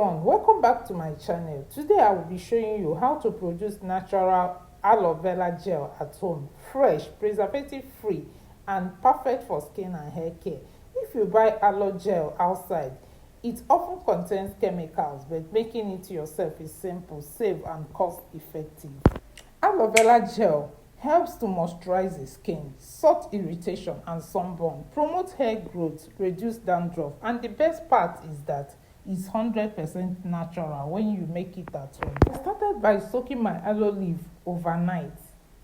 everyone, welcome back to my channel. Today I will be showing you how to produce natural aloe vera gel at home, fresh, preservative free and perfect for skin and hair care. If you buy aloe gel outside, it often contains chemicals, but making it yourself is simple, safe and cost effective. Aloe vera gel helps to moisturize the skin, sort irritation and sunburn, promote hair growth, reduce dandruff, and the best part is that it's 100% natural when you make it at home. I started by soaking my aloe leaf overnight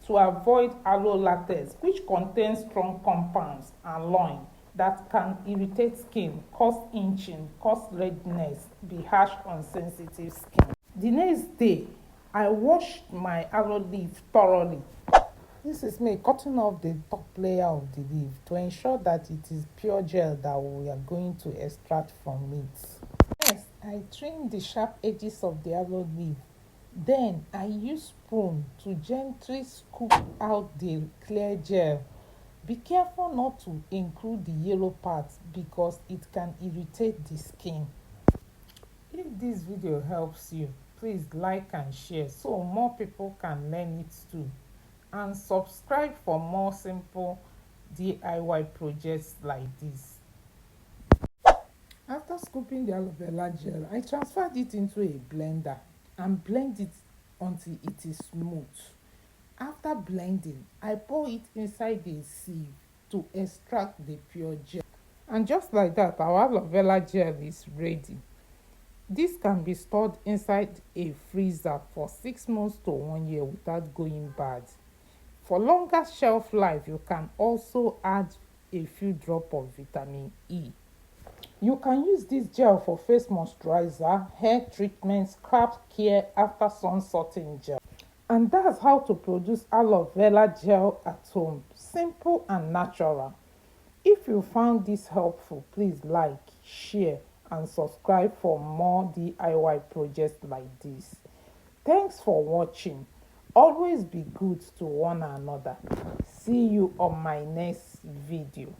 to avoid aloe latex, which contains strong compounds and loin that can irritate skin, cause itching, cause redness, be harsh on sensitive skin. The next day, I washed my aloe leaf thoroughly. This is me cutting off the top layer of the leaf to ensure that it is pure gel that we are going to extract from it. Next, I trim the sharp edges of the aloe leaf. Then I use spoon to gently scoop out the clear gel. Be careful not to include the yellow parts because it can irritate the skin. If this video helps you, please like and share so more people can learn it too. And subscribe for more simple DIY projects like this. After scooping the aloe vera gel, I transferred it into a blender and blend it until it is smooth. After blending, I pour it inside a sieve to extract the pure gel. And just like that, our aloe vera gel is ready. This can be stored inside a freezer for 6 months to 1 year without going bad. For longer shelf life, you can also add a few drops of vitamin E. You can use this gel for face moisturizer, hair treatment, scalp care after sun sorting gel. And that's how to produce aloe vera gel at home. Simple and natural. If you found this helpful, please like, share, and subscribe for more DIY projects like this. Thanks for watching. Always be good to one another. See you on my next video.